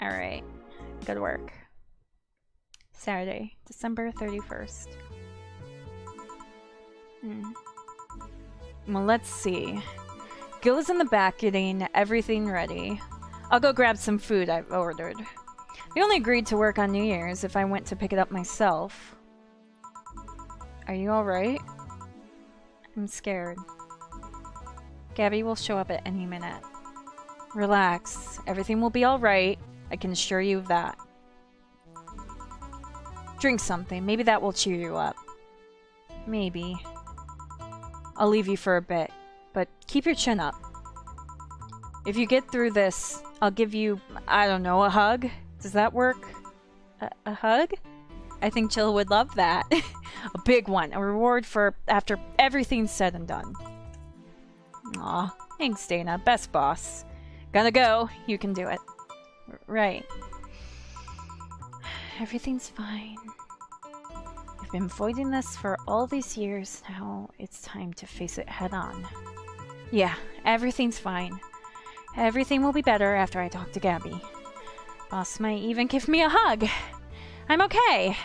Alright. Good work. Saturday, December 31st. Well, let's see. Gil is in the back getting everything ready. I'll go grab some food I've ordered. They only agreed to work on New Year's if I went to pick it up myself. Are you alright? I'm scared. Gabby will show up at any minute. Relax. Everything will be alright. I can assure you of that. Drink something. Maybe that will cheer you up. Maybe. I'll leave you for a bit, but keep your chin up. If you get through this, I'll give you, I don't know, a hug? Does that work? A hug? I think Jill would love that. A big one. A reward for after everything's said and done. Aw, thanks, Dana. Best boss. Gotta go. You can do it. Right. Everything's fine. I've been avoiding this for all these years. Now it's time to face it head on. Yeah, everything's fine. Everything will be better after I talk to Gabby. Boss might even give me a hug. I'm okay.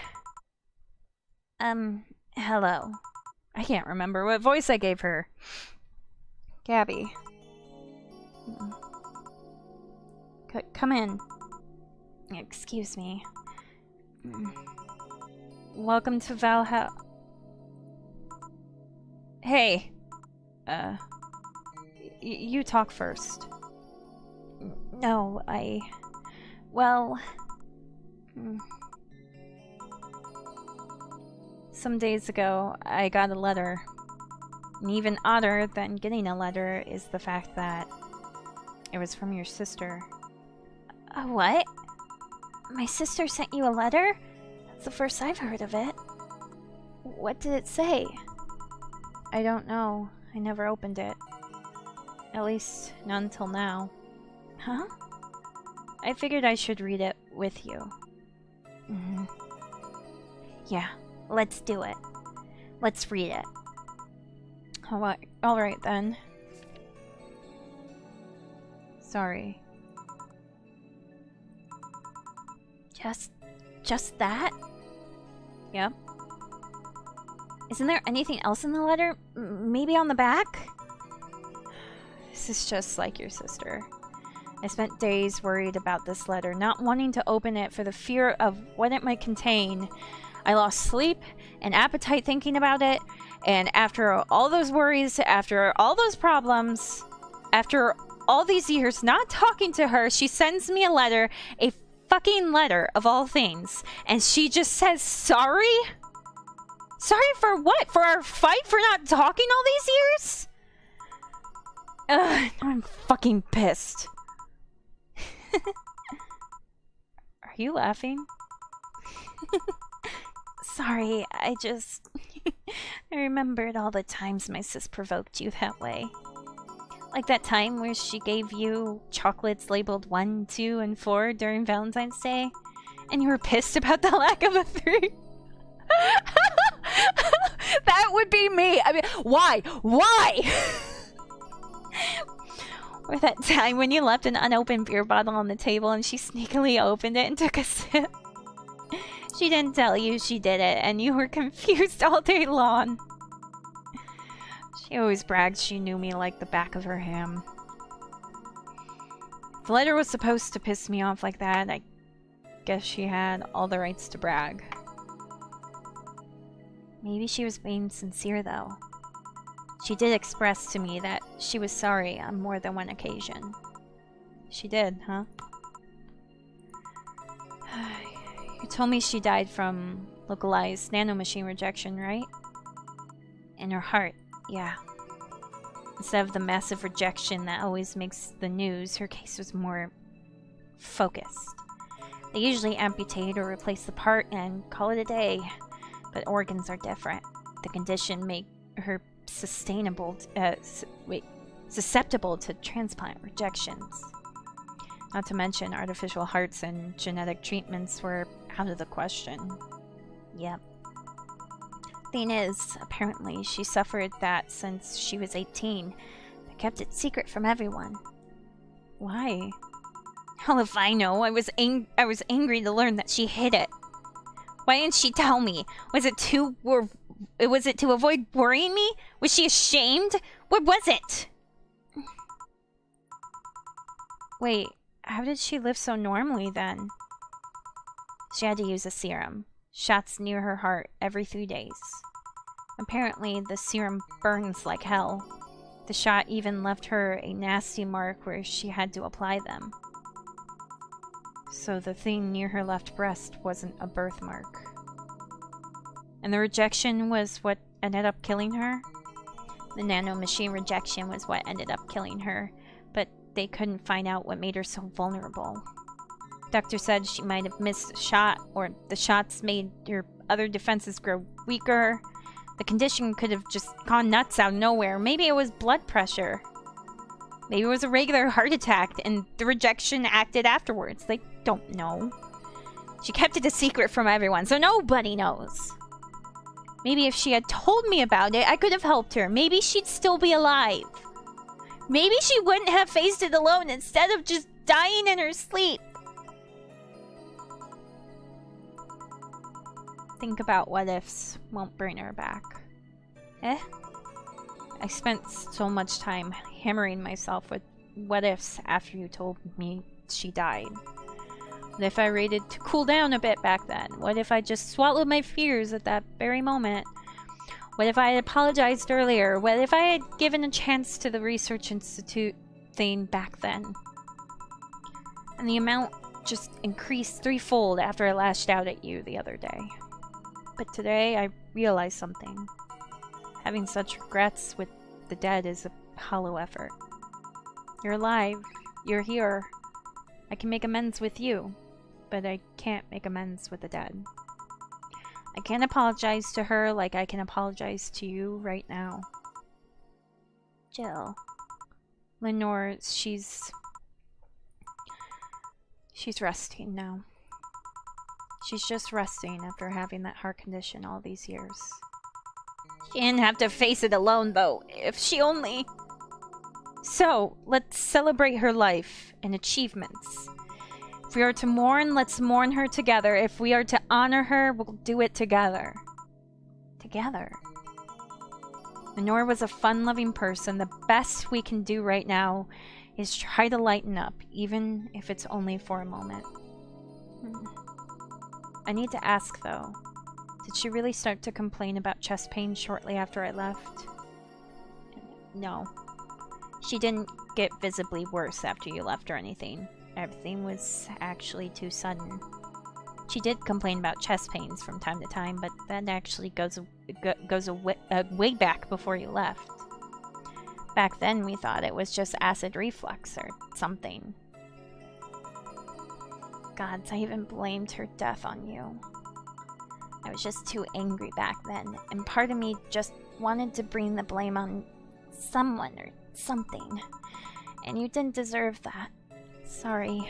Hello. I can't remember what voice I gave her. Gabby. Come in. Excuse me. Welcome to Valhalla. Hey. You talk first. No, well... Some days ago, I got a letter. And even odder than getting a letter is the fact that it was from your sister. What? My sister sent you a letter? That's the first I've heard of it. What did it say? I don't know. I never opened it. At least, not until now. Huh? I figured I should read it with you. Yeah, let's do it. Let's read it. Alright then. Sorry. Just that? Yep. Isn't there anything else in the letter? Maybe on the back? This is just like your sister. I spent days worried about this letter, not wanting to open it for the fear of what it might contain. I lost sleep and appetite thinking about it, and after all those worries, after all those problems, after all these years not talking to her, she sends me a letter, a fucking letter of all things, and she just says sorry? Sorry for what? For our fight? For not talking all these years? Ugh, I'm fucking pissed. Are you laughing? Sorry, I just... I remembered all the times my sis provoked you that way. Like that time where she gave you chocolates labeled 1, 2, and 4 during Valentine's Day, and you were pissed about the lack of a 3. That would be me. I mean, why? Why? Or that time when you left an unopened beer bottle on the table and she sneakily opened it and took a sip. She didn't tell you she did it, and you were confused all day long. She always bragged she knew me like the back of her hand. If the letter was supposed to piss me off like that, I guess she had all the rights to brag. Maybe she was being sincere, though. She did express to me that she was sorry on more than one occasion. She did, huh? You told me she died from localized nanomachine rejection, right? In her heart, yeah. Instead of the massive rejection that always makes the news, her case was more focused. They usually amputate or replace the part and call it a day, but organs are different. The condition made her susceptible to transplant rejections. Not to mention artificial hearts and genetic treatments were out of the question. Yep. Thing is, apparently she suffered that since she was 18, but kept it secret from everyone. Why? Hell if I know. I was angry to learn that she hid it. Why didn't she tell me? Was it to avoid worrying me? Was she ashamed? What was it? Wait, how did she live so normally then? She had to use a serum. Shots near her heart every 3 days. Apparently, the serum burns like hell. The shot even left her a nasty mark where she had to apply them. So the thing near her left breast wasn't a birthmark. And the rejection was what ended up killing her? The nanomachine rejection was what ended up killing her, but they couldn't find out what made her so vulnerable. Doctor said she might have missed a shot, or the shots made her other defenses grow weaker. The condition could have just gone nuts out of nowhere. Maybe it was blood pressure. Maybe it was a regular heart attack, and the rejection acted afterwards. They don't know. She kept it a secret from everyone, so nobody knows. Maybe if she had told me about it, I could have helped her. Maybe she'd still be alive. Maybe she wouldn't have faced it alone instead of just dying in her sleep. Think about what ifs won't bring her back. I spent so much time hammering myself with what ifs after you told me she died. What if I waited to cool down a bit back then? What if I just swallowed my fears at that very moment? What if I had apologized earlier? What if I had given a chance to the research institute thing back then? And the amount just increased threefold after I lashed out at you the other day. But today I realized something. Having such regrets with the dead is a hollow effort. You're alive. You're here. I can make amends with you, but I can't make amends with the dead. I can't apologize to her like I can apologize to you right now. Jill. Lenore, she's resting now. She's just resting after having that heart condition all these years. She didn't have to face it alone, though. If she only... So, let's celebrate her life and achievements. If we are to mourn, let's mourn her together. If we are to honor her, we'll do it together. Together. Lenore was a fun-loving person. The best we can do right now is try to lighten up, even if it's only for a moment. I need to ask, though. Did she really start to complain about chest pain shortly after I left? No. She didn't get visibly worse after you left or anything. Everything was actually too sudden. She did complain about chest pains from time to time, but that actually goes way back before you left. Back then, we thought it was just acid reflux or something. Gods, I even blamed her death on you. I was just too angry back then, and part of me just wanted to bring the blame on someone or something. And you didn't deserve that. Sorry.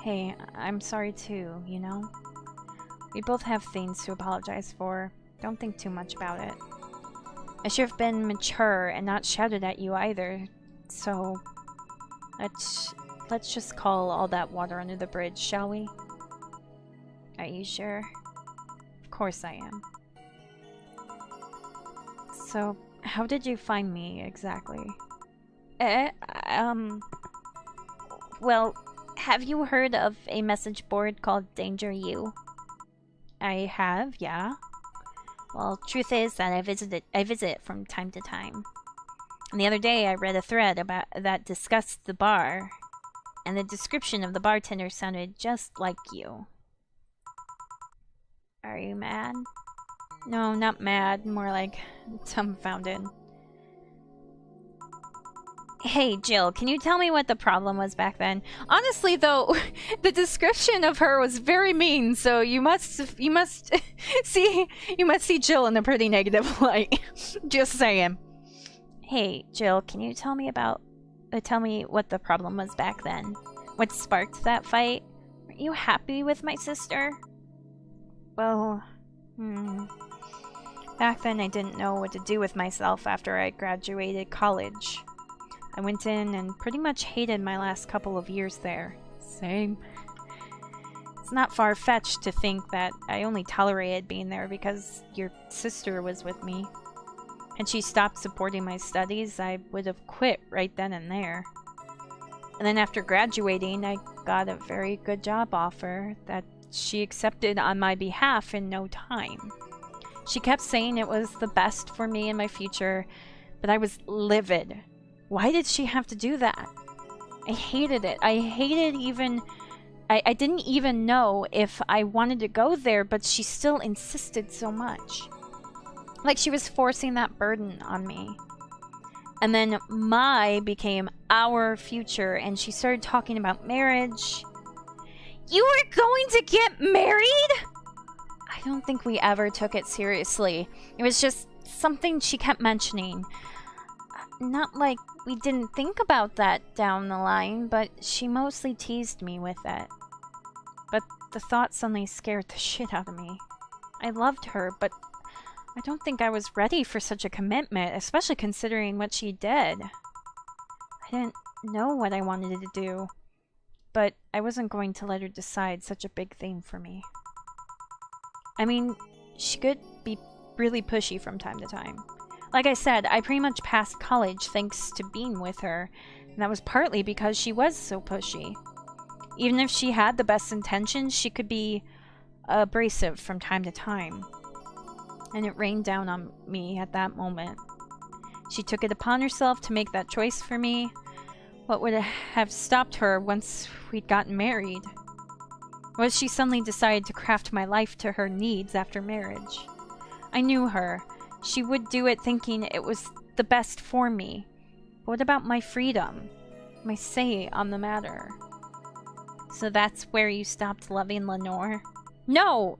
Hey, I'm sorry too, you know? We both have things to apologize for. Don't think too much about it. I should have been mature and not shouted at you either, so... Let's just call all that water under the bridge, shall we? Are you sure? Of course I am. So, how did you find me, exactly? Well, have you heard of a message board called Danger U? I have, yeah. Well, truth is that I visit it from time to time. And the other day I read a thread about that discussed the bar, and the description of the bartender sounded just like you. Are you mad? No, not mad, more like dumbfounded. Hey, Jill, can you tell me what the problem was back then? Honestly, though, the description of her was very mean, so you must see Jill in a pretty negative light. Just saying. Hey, Jill, can you tell me what the problem was back then? What sparked that fight? Were you happy with my sister? Well, back then I didn't know what to do with myself after I graduated college. I went in and pretty much hated my last couple of years there. Same. It's not far-fetched to think that I only tolerated being there because your sister was with me. Had she stopped supporting my studies, I would have quit right then and there. And then after graduating, I got a very good job offer that she accepted on my behalf in no time. She kept saying it was the best for me and my future, but I was livid. Why did she have to do that? I hated it. I didn't even know if I wanted to go there, but she still insisted so much. Like she was forcing that burden on me. And then my became our future, and she started talking about marriage. You were going to get married? I don't think we ever took it seriously. It was just something she kept mentioning. Not like we didn't think about that down the line, but she mostly teased me with it. But the thought suddenly scared the shit out of me. I loved her, but I don't think I was ready for such a commitment, especially considering what she did. I didn't know what I wanted to do, but I wasn't going to let her decide such a big thing for me. I mean, she could be really pushy from time to time. Like I said, I pretty much passed college thanks to being with her, and that was partly because she was so pushy. Even if she had the best intentions, she could be abrasive from time to time. And it rained down on me at that moment. She took it upon herself to make that choice for me. What would have stopped her once we'd gotten married? Was she suddenly decided to craft my life to her needs after marriage? I knew her. She would do it thinking it was the best for me. But what about my freedom? My say on the matter? So that's where you stopped loving Lenore? No!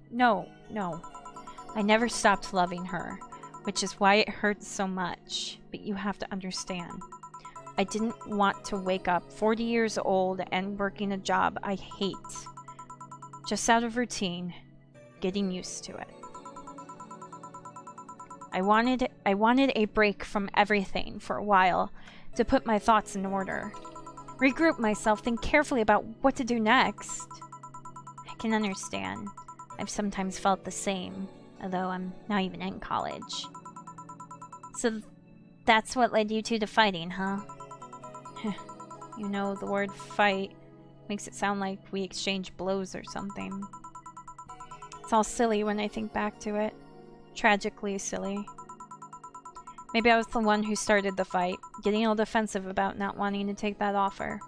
I never stopped loving her, which is why it hurts so much. But you have to understand. I didn't want to wake up 40 years old and working a job I hate. Just out of routine, getting used to it. I wanted a break from everything for a while to put my thoughts in order. Regroup myself, think carefully about what to do next. I can understand. I've sometimes felt the same, although I'm not even in college. So that's what led you two to fighting, huh? You know, the word fight makes it sound like we exchanged blows or something. It's all silly when I think back to it. Tragically silly. Maybe I was the one who started the fight, getting all defensive about not wanting to take that offer.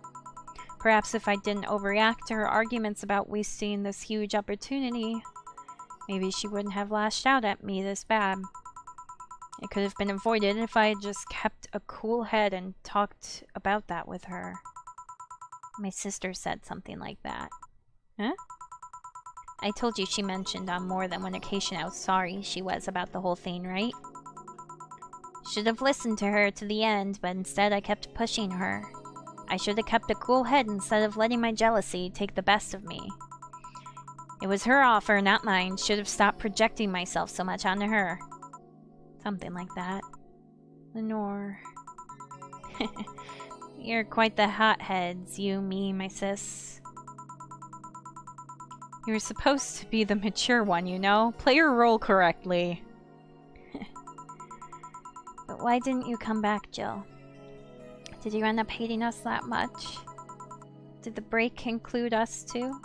Perhaps if I didn't overreact to her arguments about wasting this huge opportunity, maybe she wouldn't have lashed out at me this bad. It could have been avoided if I had just kept a cool head and talked about that with her. My sister said something like that. Huh? I told you she mentioned on more than one occasion how sorry she was about the whole thing, right? Should have listened to her to the end, but instead I kept pushing her. I should have kept a cool head instead of letting my jealousy take the best of me. It was her offer, not mine. Should have stopped projecting myself so much onto her. Something like that. Lenore. You're quite the hotheads, you, me, my sis. You're supposed to be the mature one, you know? Play your role correctly. But why didn't you come back, Jill? Did you end up hating us that much? Did the break include us too?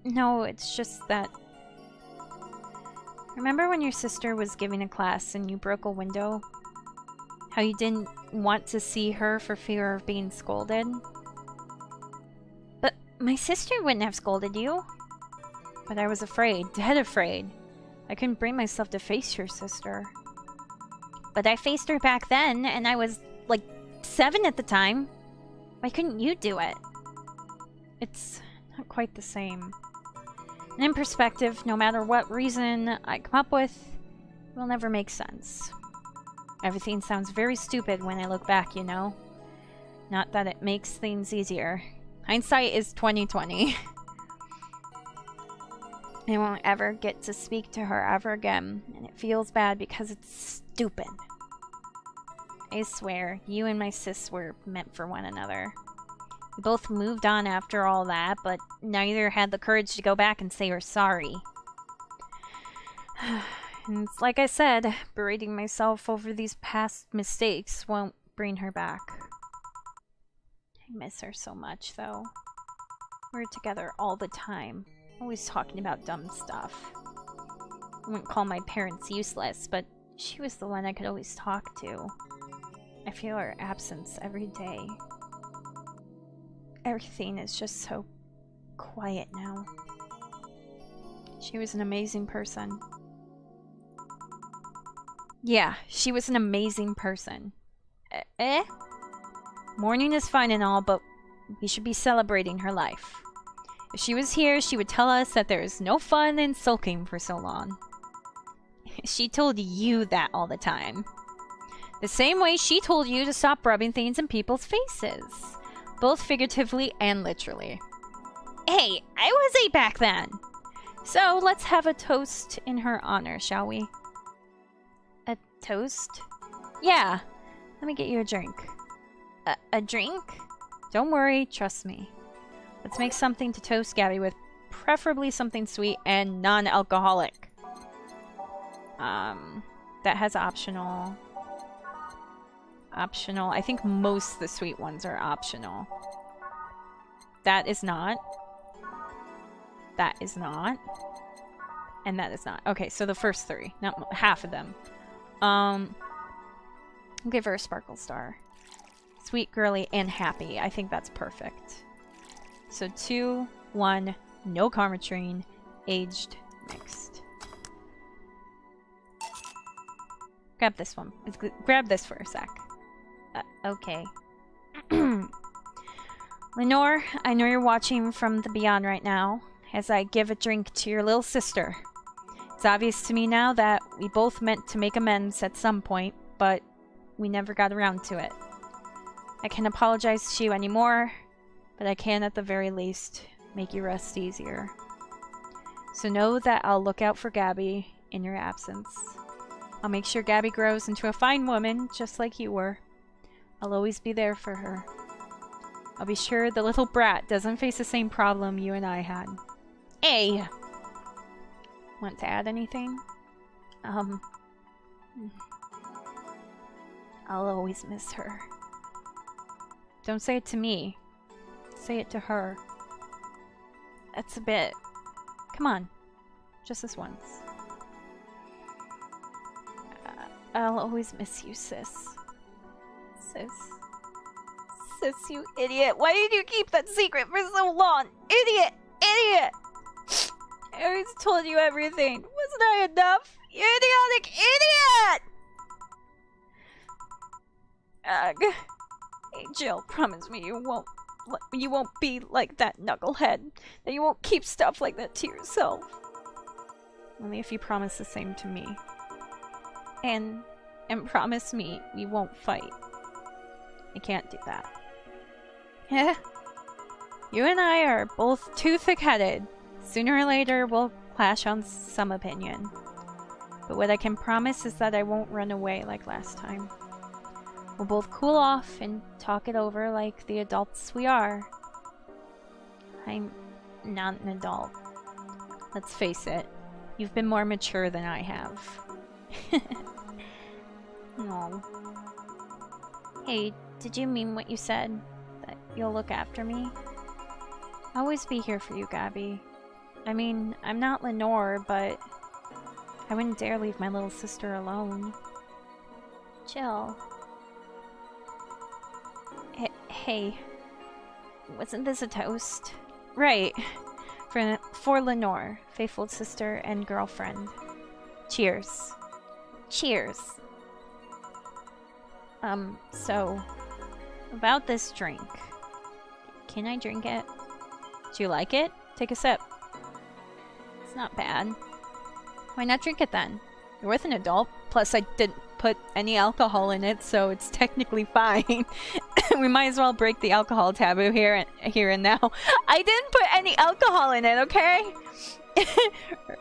No, it's just that... Remember when your sister was giving a class and you broke a window? How you didn't want to see her for fear of being scolded? But my sister wouldn't have scolded you. But I was afraid, dead afraid. I couldn't bring myself to face your sister. But I faced her back then, and I was, like, 7 at the time. Why couldn't you do it? It's not quite the same. And in perspective, no matter what reason I come up with, it will never make sense. Everything sounds very stupid when I look back, you know? Not that it makes things easier. Hindsight is 20/20. I won't ever get to speak to her ever again, and it feels bad because it's stupid. I swear, you and my sis were meant for one another. We both moved on after all that, but neither had the courage to go back and say we're sorry. And it's like I said, berating myself over these past mistakes won't bring her back. I miss her so much, though. We're together all the time, always talking about dumb stuff. I wouldn't call my parents useless, but she was the one I could always talk to. I feel her absence every day. Everything is just so quiet now. She was an amazing person. Yeah, she was an amazing person. Mourning is fine and all, but we should be celebrating her life. If she was here, she would tell us that there is no fun in sulking for so long. She told you that all the time. The same way she told you to stop rubbing things in people's faces. Both figuratively and literally. Hey, I was 8 back then! So, let's have a toast in her honor, shall we? A toast? Yeah. Let me get you a drink. A drink? Don't worry, trust me. Let's make something to toast Gabby with, preferably something sweet and non-alcoholic. That has optional. Optional. I think most of the sweet ones are optional. That is not. That is not. And that is not. Okay, so the first 3. Not half of them. I'll give her a sparkle star. Sweet, girly, and happy. I think that's perfect. So 2, 1, no Carmetrine, aged, mixed. Grab this one. Grab this for a sec. Okay. Lenore, I know you're watching from the beyond right now, as I give a drink to your little sister. It's obvious to me now that we both meant to make amends at some point, but we never got around to it. I can't apologize to you anymore, but I can at the very least make you rest easier. So know that I'll look out for Gabby in your absence. I'll make sure Gabby grows into a fine woman, just like you were. I'll always be there for her. I'll be sure the little brat doesn't face the same problem you and I had. Hey! Want to add anything? I'll always miss her. Don't say it to me. Say it to her. That's a bit... Come on. Just this once. I'll always miss you, sis. Sis. Sis, you idiot. Why did you keep that secret for so long? Idiot! Idiot! I always told you everything. Wasn't I enough? You idiotic idiot! Ugh. Hey, Jill, promise me you won't be like that knucklehead. That you won't keep stuff like that to yourself. Only if you promise the same to me. And promise me we won't fight. I can't do that. Yeah. You and I are both too thick-headed. Sooner or later, we'll clash on some opinion. But what I can promise is that I won't run away like last time. We'll both cool off and talk it over like the adults we are. I'm not an adult. Let's face it. You've been more mature than I have. No. Hey, did you mean what you said? That you'll look after me? I'll always be here for you, Gabby. I mean, I'm not Lenore, but I wouldn't dare leave my little sister alone. Jill. Hey. Wasn't this a toast? Right. For Lenore, faithful sister and girlfriend. Cheers. Cheers. So, about this drink. Can I drink it? Do you like it? Take a sip. It's not bad. Why not drink it then? You're with an adult. Plus, I didn't put any alcohol in it, so it's technically fine. We might as well break the alcohol taboo here and now. I didn't put any alcohol in it, okay?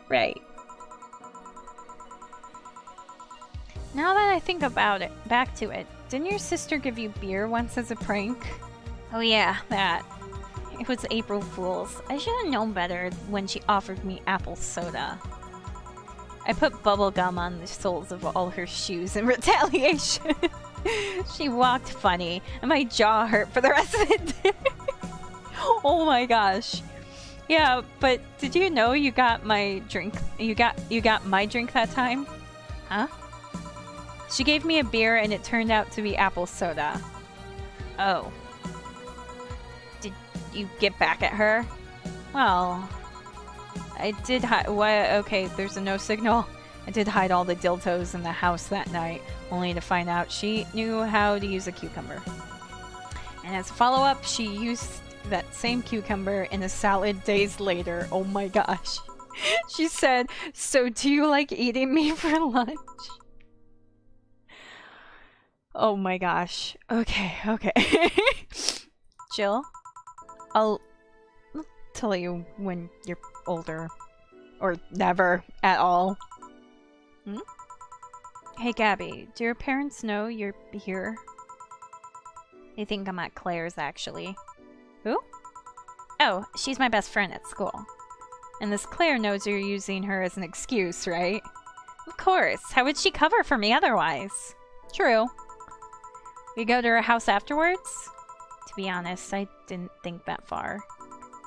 Right. Now that I think about it, back to it, didn't your sister give you beer once as a prank? Oh yeah, that. It was April Fool's. I should have known better when she offered me apple soda. I put bubble gum on the soles of all her shoes in retaliation. She walked funny, and my jaw hurt for the rest of the day. Oh my gosh. Yeah, but did you know you got my drink? You got my drink that time? Huh? She gave me a beer and it turned out to be apple soda. Oh. Did you get back at her? Well, I did hide. Okay, there's a no signal. I did hide all the dildos in the house that night, only to find out she knew how to use a cucumber. And as a follow-up, she used that same cucumber in a salad days later. Oh my gosh. She said, "So do you like eating me for lunch?" Oh my gosh. Okay. Jill, I'll tell you when you're older. Or never at all. Hmm? Hey Gabby, do your parents know you're here? They think I'm at Claire's, actually. Who? Oh, she's my best friend at school. And this Claire knows you're using her as an excuse, right? Of course. How would she cover for me otherwise? True. We go to her house afterwards? To be honest, I didn't think that far.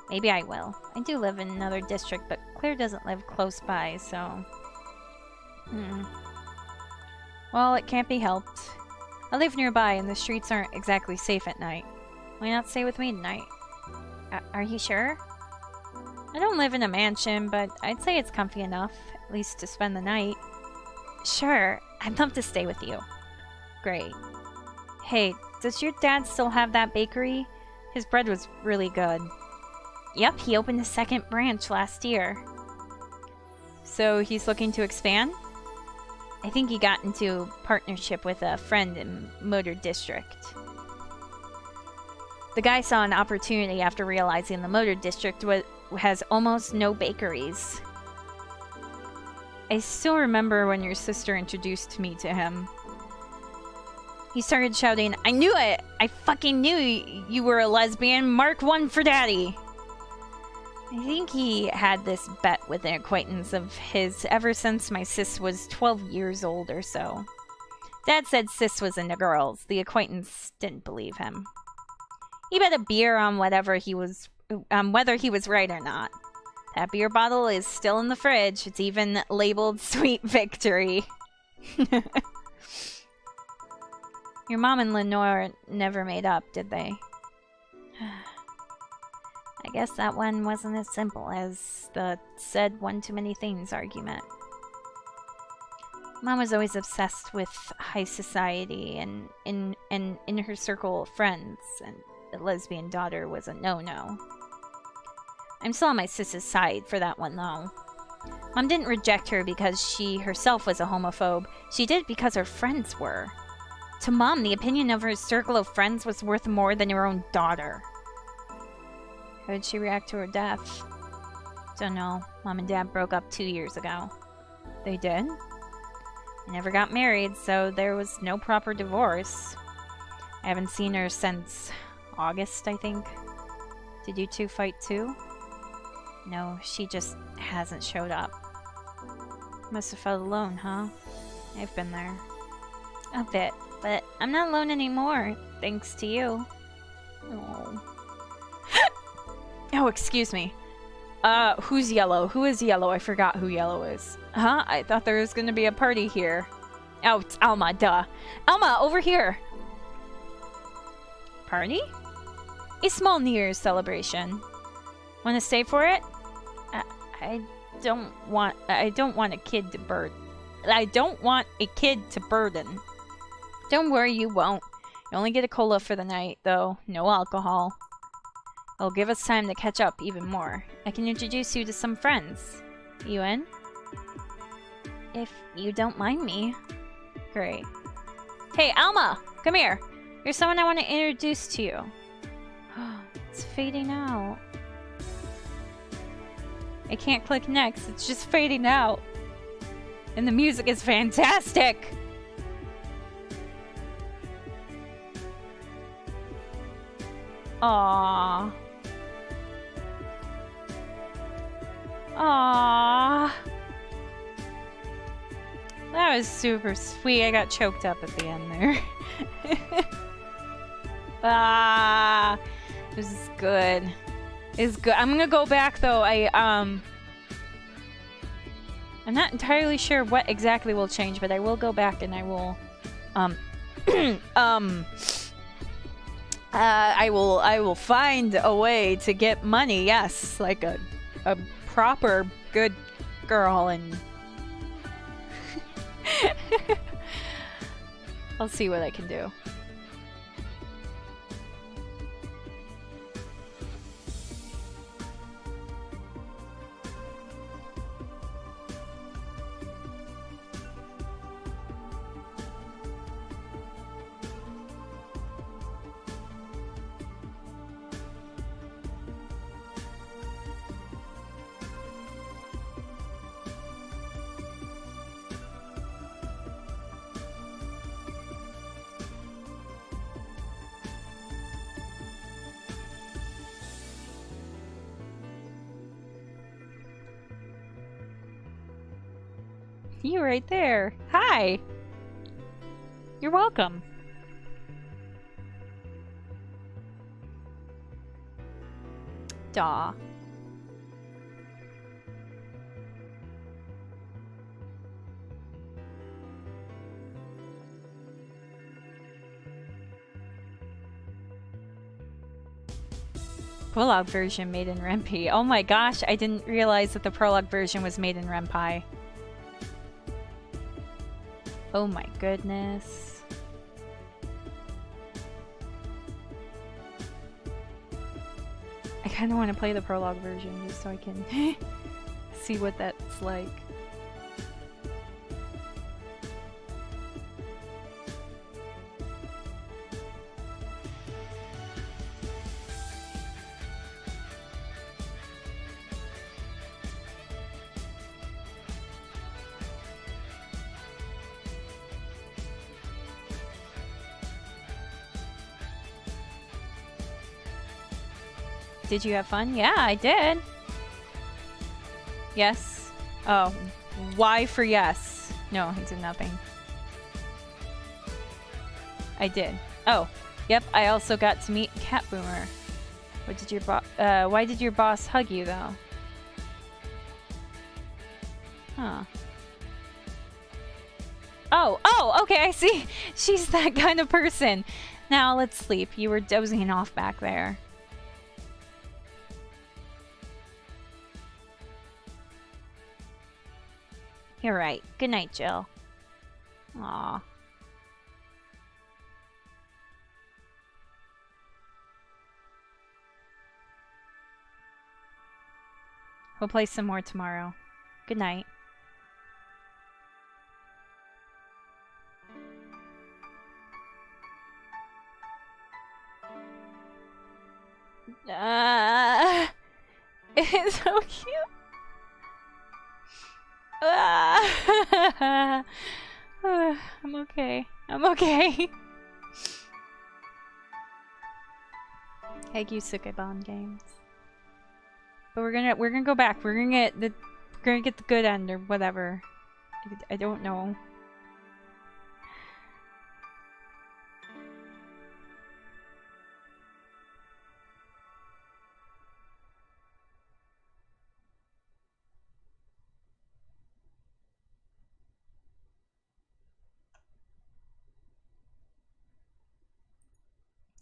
Maybe I will. I do live in another district, but Claire doesn't live close by, so... Well, it can't be helped. I live nearby, and the streets aren't exactly safe at night. Why not stay with me tonight? Are you sure? I don't live in a mansion, but I'd say it's comfy enough, at least to spend the night. Sure, I'd love to stay with you. Great. Hey, does your dad still have that bakery? His bread was really good. Yep, he opened a second branch last year. So he's looking to expand? I think he got into partnership with a friend in Motor District. The guy saw an opportunity after realizing the Motor District has almost no bakeries. I still remember when your sister introduced me to him. He started shouting, "I knew it! I fucking knew you were a lesbian! Mark 1 for daddy!" I think he had this bet with an acquaintance of his ever since my sis was 12 years old or so. Dad said sis was into girls. The acquaintance didn't believe him. He bet a beer on whether he was right or not. That beer bottle is still in the fridge. It's even labeled Sweet Victory. Your mom and Lenore never made up, did they? I guess that one wasn't as simple as the said one too many things argument. Mom was always obsessed with high society and in her circle of friends, and the lesbian daughter was a no-no. I'm still on my sis's side for that one, though. Mom didn't reject her because she herself was a homophobe. She did because her friends were. To Mom, the opinion of her circle of friends was worth more than her own daughter. How did she react to her death? Don't know. Mom and Dad broke up 2 years ago. They did? They never got married, so there was no proper divorce. I haven't seen her since August, I think. Did you two fight too? No, she just hasn't showed up. Must have felt alone, huh? I've been there. A bit, but I'm not alone anymore, thanks to you. Oh. Oh, excuse me. Who's Yellow? Who is Yellow? I forgot who Yellow is. Huh? I thought there was gonna be a party here. Oh, it's Alma, duh. Alma, over here! Party? A small New Year's celebration. Wanna stay for it? I don't want a kid to burden. I don't want a kid to burden. Don't worry, you won't. You only get a cola for the night, though. No alcohol. It'll give us time to catch up even more. I can introduce you to some friends. You in? If you don't mind me. Great. Hey, Alma! Come here! There's someone I want to introduce to you. It's fading out. I can't click next. It's just fading out. And the music is fantastic! Aww. Aww. That was super sweet. I got choked up at the end there. Ah, this is good. It's good. I'm gonna go back though. I'm not entirely sure what exactly will change, but I will go back and I will I will find a way to get money. Yes, like a proper good girl, and I'll see what I can do. You right there. Hi. You're welcome. Daw. Prologue version made in Ren'Py. Oh my gosh, I didn't realize that the prologue version was made in Ren'Py. Oh my goodness. I kind of want to play the prologue version just so I can see what that's like. Did you have fun? Yeah, I did. Yes. Oh, why for yes? No, I did nothing. I did. Oh, yep. I also got to meet Cat Boomer. What did your why did your boss hug you though? Huh. Oh, okay. I see. She's that kind of person. Now let's sleep. You were dozing off back there. You're right. Good night, Jill. Aw. We'll play some more tomorrow. Good night. It's so cute. I'm okay. I'm okay. Egg Yusuke games. But we're gonna go back. We're gonna get the good end or whatever. I don't know.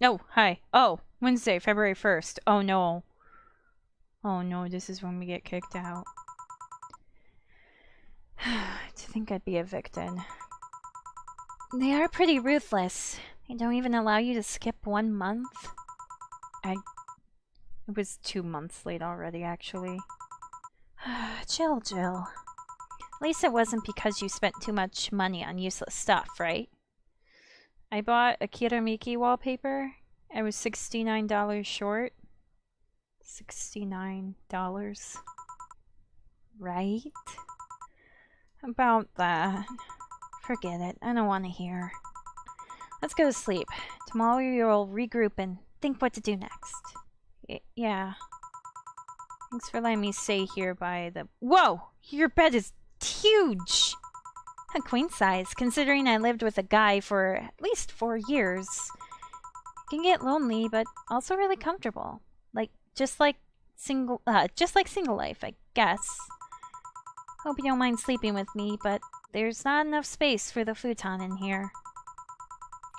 Oh, hi. Oh, Wednesday, February 1st. Oh no. Oh no, this is when we get kicked out. To think I'd be evicted. They are pretty ruthless. They don't even allow you to skip 1 month. It was 2 months late already, actually. Jill. At least it wasn't because you spent too much money on useless stuff, right? I bought a Kiramiki wallpaper. I was $69 short. $69. Right? About that. Forget it. I don't want to hear. Let's go to sleep. Tomorrow you'll regroup and think what to do next. Yeah. Thanks for letting me stay here by the... Whoa! Your bed is huge! A queen size, considering I lived with a guy for at least 4 years. It can get lonely, but also really comfortable. Just like single life, I guess. Hope you don't mind sleeping with me, but there's not enough space for the futon in here.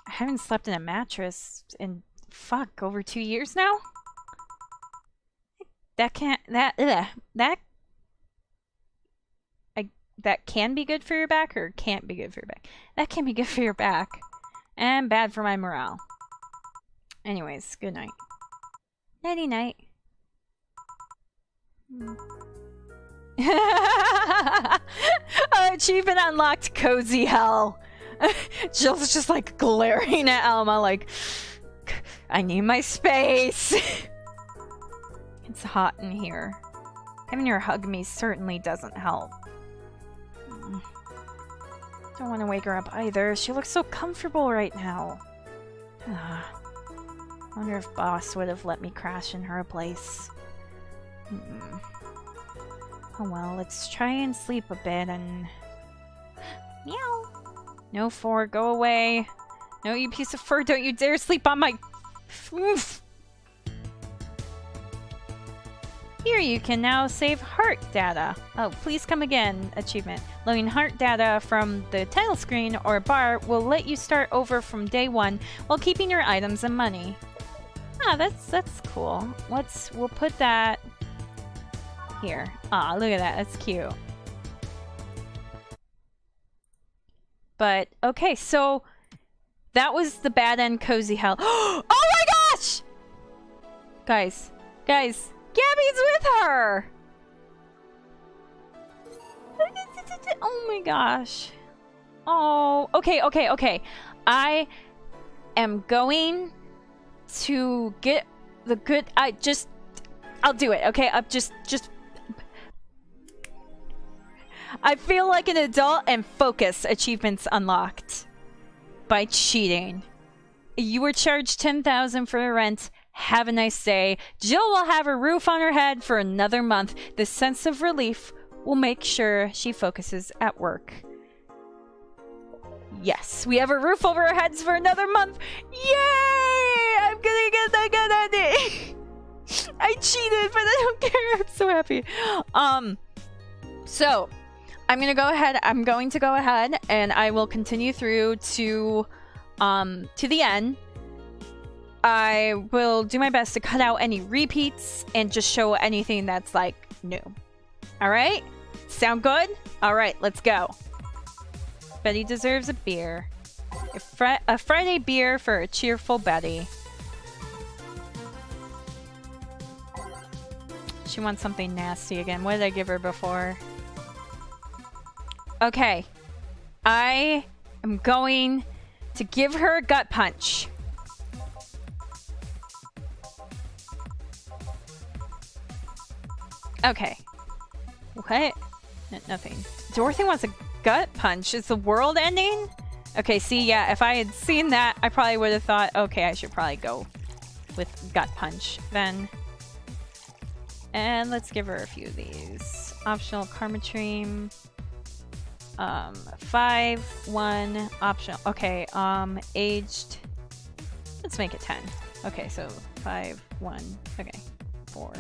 I haven't slept in a mattress in, over 2 years now? That can be good for your back or can't be good for your back? That can be good for your back. And bad for my morale. Anyways, good night. Nighty night. Achievement unlocked, cozy hell. Jill's just like glaring at Alma like, I need my space. It's hot in here. Having her hug me certainly doesn't help. Don't want to wake her up either. She looks so comfortable right now. Wonder if Boss would have let me crash in her place. Oh well, let's try and sleep a bit and... Meow! No, Four, go away. No, you piece of fur, don't you dare sleep on my... Oof. Here you can now save heart data. Oh, please come again, achievement. Loading heart data from the title screen or bar will let you start over from day 1 while keeping your items and money. Ah, that's cool. We'll put that here. Ah, look at that. That's cute. But, okay, so that was the bad end cozy hell. Oh my gosh! Guys, Gabby's with her! Oh my gosh. Oh, okay. I am going to get the good... I'll do it, okay? I feel like an adult and focus achievements unlocked by cheating. You were charged $10,000 for the rent. Have a nice day. Jill will have a roof on her head for another month. The sense of relief will make sure she focuses at work. Yes, we have a roof over our heads for another month. Yay! I'm gonna get that good ending. I cheated, but I don't care. I'm so happy. So I'm going to go ahead and I will continue through to the end. I will do my best to cut out any repeats and just show anything that's like new. All right? Sound good? All right, let's go. Betty deserves a beer. A Friday beer for a cheerful Betty. She wants something nasty again. What did I give her before? Okay. I am going to give her a gut punch. Okay. What? Nothing. Dorothy wants a gut punch. Is the world ending? Okay, see, yeah, if I had seen that, I probably would have thought, okay, I should probably go with gut punch then. And let's give her a few of these. Optional Karmatream. 5, 1, optional. Okay, aged. Let's make it 10. Okay, so 5, 1, okay, 4.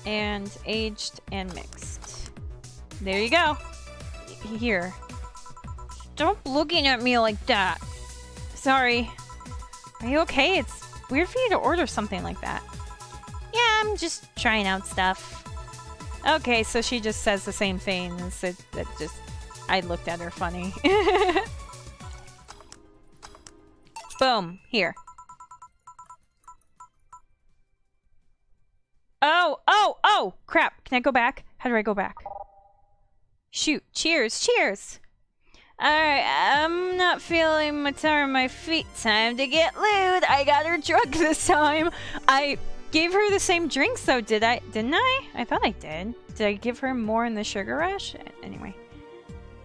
And aged and mixed. There you go. Here. Stop looking at me like that. Sorry. Are you okay? It's weird for you to order something like that. Yeah, I'm just trying out stuff. Okay, so she just says the same things. I looked at her funny. Boom. Here. Oh! Crap. Can I go back? How do I go back? Shoot. Cheers. Alright, I'm not feeling much on my feet. Time to get lewd. I got her drunk this time. I gave her the same drinks though, didn't I? I thought I did. Did I give her more in the sugar rush? Anyway.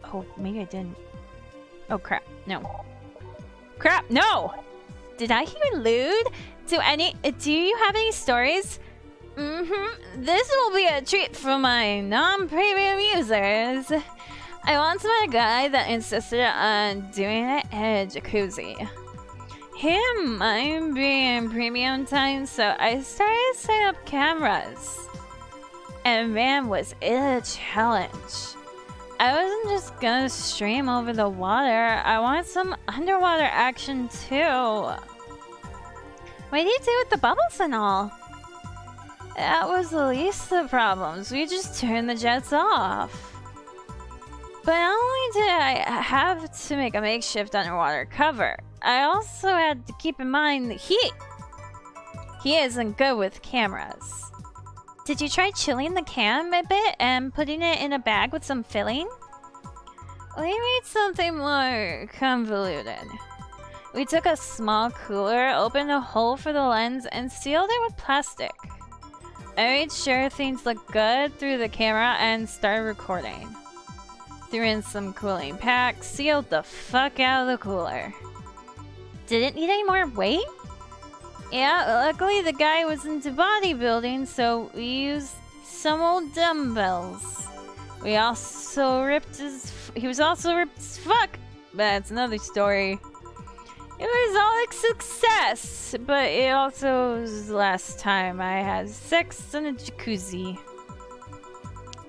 Oh, maybe I didn't. Oh, crap. No. Crap, no! Did I hear lewd? Do you have any stories? This will be a treat for my non-premium users. I once met a guy that insisted on doing it in a jacuzzi. He didn't mind being in premium time, so I started setting up cameras. And man, was it a challenge. I wasn't just gonna stream over the water, I wanted some underwater action too. What do you do with the bubbles and all? That was the least of the problems, we just turned the jets off. But not only did I have to make a makeshift underwater cover, I also had to keep in mind the heat. He isn't good with cameras. Did you try chilling the cam a bit and putting it in a bag with some filling? We made something more convoluted. We took a small cooler, opened a hole for the lens, and sealed it with plastic. I made sure things looked good through the camera and started recording. Threw in some cooling packs, sealed the fuck out of the cooler. Did it need any more weight? Yeah, luckily the guy was into bodybuilding, so we used some old dumbbells. He was also ripped as fuck, but that's another story. It was all a success, but it also was the last time I had sex in a jacuzzi.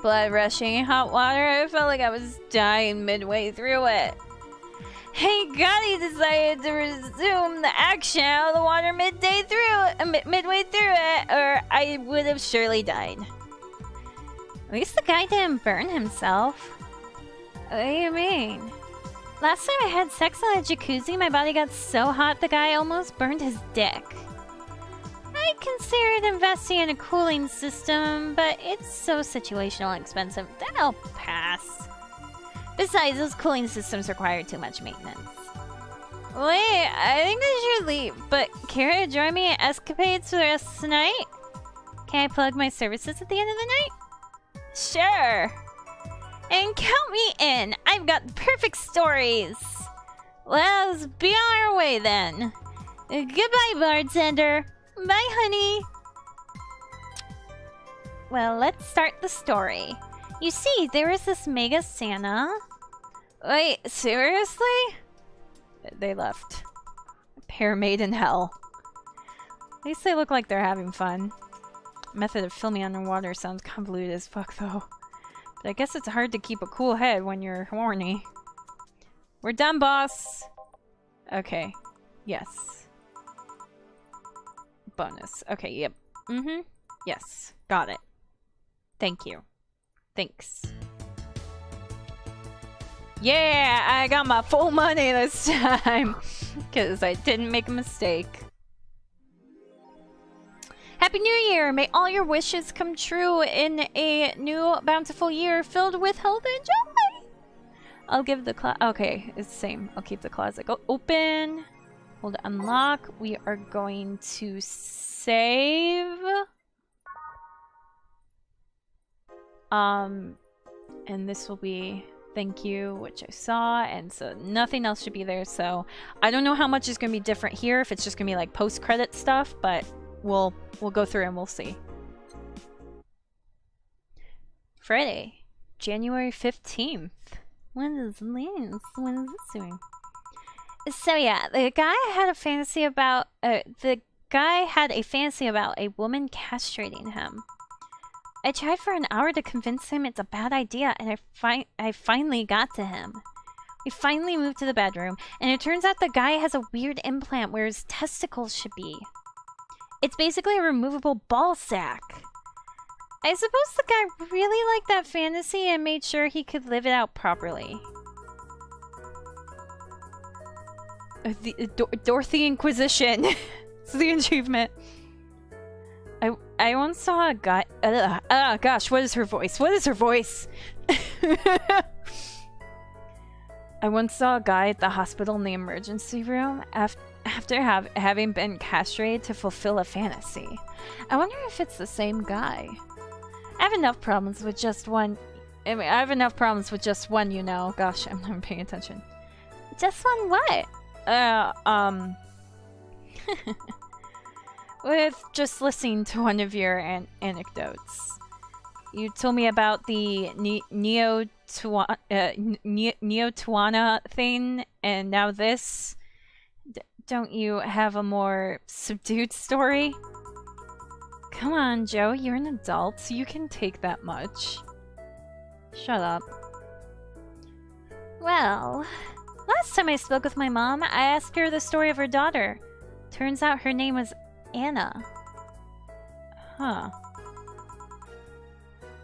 Blood rushing in hot water, I felt like I was dying midway through it. Hey, Gotti decided to resume the action out of the water midway through it, or I would have surely died. At least the guy didn't burn himself. What do you mean? Last time I had sex on a jacuzzi, my body got so hot the guy almost burned his dick. I considered investing in a cooling system, but it's so situational and expensive that I'll pass. Besides, those cooling systems require too much maintenance. Wait, I think I should leave, but care to join me at Escapades for the rest of the night? Can I plug my services at the end of the night? Sure! And count me in! I've got perfect stories! Let's be on our way then. Goodbye, bartender! Bye, honey! Well, let's start the story. You see, there was this mega Santa. Wait, seriously? They left. A pair made in hell. At least they look like they're having fun. Method of filming underwater sounds convoluted as fuck though. But I guess it's hard to keep a cool head when you're horny. We're done, boss! Okay. Yes. Bonus. Okay, yep. Yes. Got it. Thank you. Thanks. Yeah, I got my full money this time because I didn't make a mistake. Happy New Year! May all your wishes come true in a new bountiful year filled with health and joy! I'll give the okay, it's the same. I'll keep the closet open. Hold unlock. We are going to save. And this will be thank you, which I saw, and so nothing else should be there, so I don't know how much is going to be different here, if it's just going to be like post-credit stuff, but we'll go through and we'll see. Friday, January 15th. When is this? When is this doing? So yeah, the guy had a fantasy about a woman castrating him. I tried for an hour to convince him it's a bad idea, and I finally got to him. We finally moved to the bedroom, and it turns out the guy has a weird implant where his testicles should be. It's basically a removable ball sack. I suppose the guy really liked that fantasy and made sure he could live it out properly. Dorothy Inquisition. It's the achievement. I once saw a guy. Gosh, what is her voice? What is her voice? I once saw a guy at the hospital in the emergency room after having been castrated to fulfill a fantasy. I wonder if it's the same guy. I have enough problems with just one. You know. Gosh, I'm not paying attention. Just one what? With just listening to one of your anecdotes. You told me about the Neo-Tuana thing, and now this. Don't you have a more subdued story? Come on, Joe, you're an adult. You can take that much. Shut up. Well, last time I spoke with my mom, I asked her the story of her daughter. Turns out her name was Anna. Huh.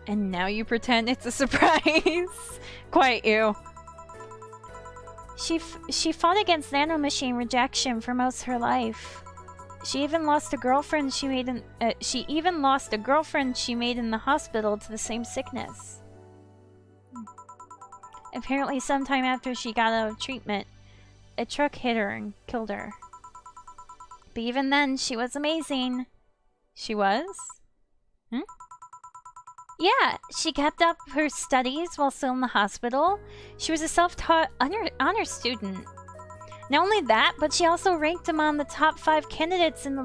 And now you pretend it's a surprise. Quite you. She fought against nanomachine rejection for most of her life. She even lost a girlfriend she made in the hospital to the same sickness. Apparently, sometime after she got out of treatment, a truck hit her and killed her. But even then, she was amazing. She was? Hmm? Yeah, she kept up her studies while still in the hospital. She was a self-taught honor student. Not only that, but she also ranked among the top 5 candidates in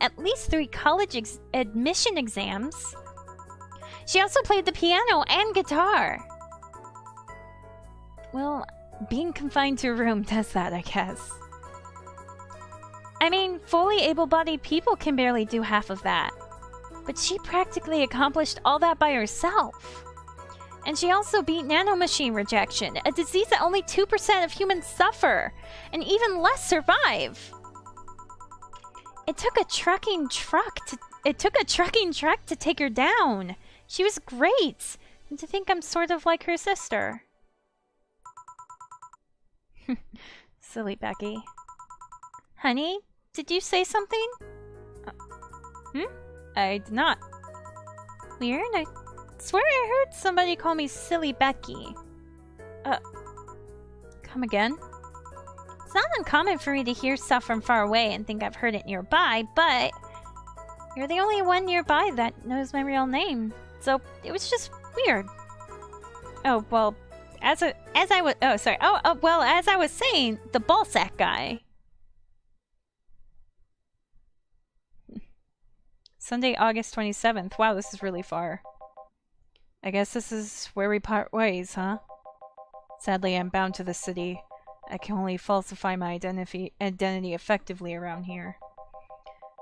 at least 3 college admission exams. She also played the piano and guitar. Well, being confined to a room does that, I guess. I mean, fully able-bodied people can barely do half of that. But she practically accomplished all that by herself. And she also beat nanomachine rejection, a disease that only 2% of humans suffer, and even less survive. It took a trucking truck to take her down. She was great. And to think I'm sort of like her sister. Silly Becky. Honey, did you say something? I did not. Weird. I swear I heard somebody call me Silly Becky. Come again? It's not uncommon for me to hear stuff from far away and think I've heard it nearby, but you're the only one nearby that knows my real name. So it was just weird. Oh, well, as I was saying, the ballsack guy. Sunday, August 27th. Wow, this is really far. I guess this is where we part ways, huh? Sadly, I'm bound to the city. I can only falsify my identity effectively around here.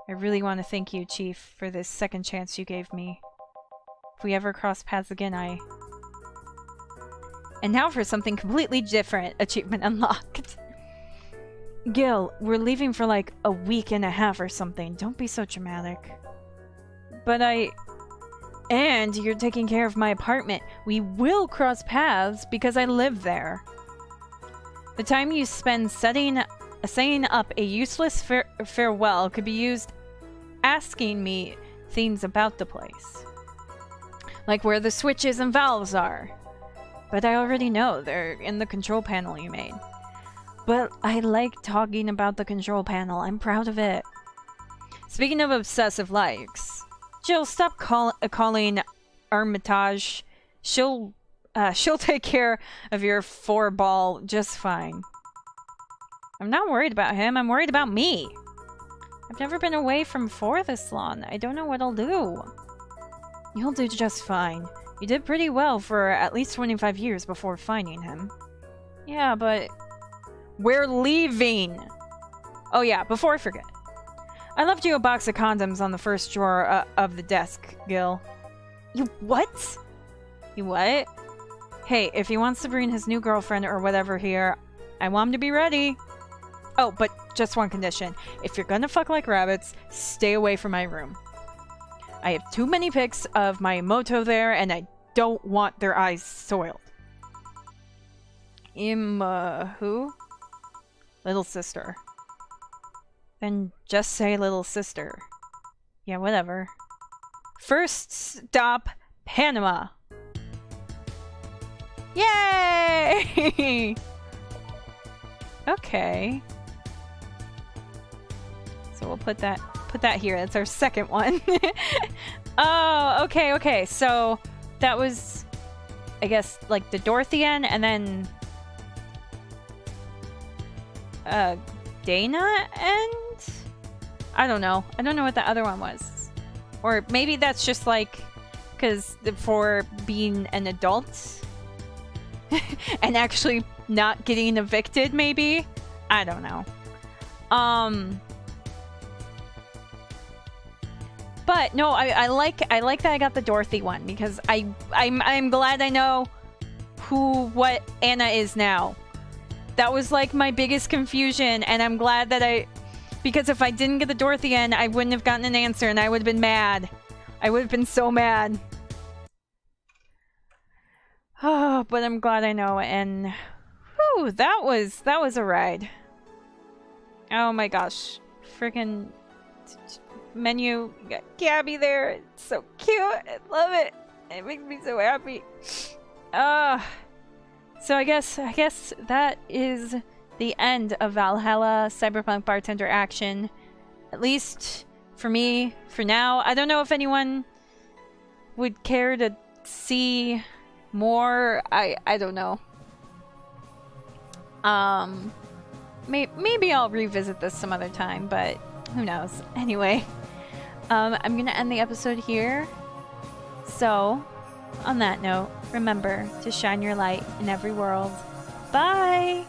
I really want to thank you, Chief, for this second chance you gave me. If we ever cross paths again, And now for something completely different. Achievement unlocked. Gil, we're leaving for like a week and a half or something. Don't be so dramatic. But And you're taking care of my apartment. We will cross paths because I live there. The time you spend saying up a useless farewell could be used asking me things about the place. Like where the switches and valves are. But I already know they're in the control panel you made. But I like talking about the control panel. I'm proud of it. Speaking of obsessive likes... Jill, stop calling Armitage. She'll take care of your 4-ball just fine. I'm not worried about him. I'm worried about me. I've never been away from 4 this long. I don't know what I'll do. You'll do just fine. You did pretty well for at least 25 years before finding him. Yeah, but... We're leaving! Oh yeah, before I forget. I left you a box of condoms on the first drawer of the desk, Gil. You what? You what? Hey, if he wants to bring his new girlfriend or whatever here, I want him to be ready. Oh, but just one condition. If you're gonna fuck like rabbits, stay away from my room. I have too many pics of my moto there, and I don't want their eyes soiled. Who? Little sister. Then just say little sister. Yeah, whatever. First stop, Panama. Yay! Okay. So we'll put that here. That's our second one. Oh, okay. So that was, I guess, like the Dorothian, and then Dana and I don't know. I don't know what the other one was. Or maybe that's just like, because for being an adult and actually not getting evicted, maybe? I don't know. But no, I like that I got the Dorothy one, because I'm glad I know what Anna is now. That was like my biggest confusion, and I'm glad that because if I didn't get the Dorothy end, I wouldn't have gotten an answer, and I would have been mad. I would have been so mad. Oh, but I'm glad I know, and whew, that was a ride. Oh my gosh. Freaking menu. You got Gabby there. It's so cute. I love it. It makes me so happy. So I guess that is the end of Valhalla Cyberpunk Bartender action. At least for me, for now. I don't know if anyone would care to see more. I don't know. Maybe I'll revisit this some other time, but who knows. Anyway, I'm gonna end the episode here. So, on that note, remember to shine your light in every world. Bye!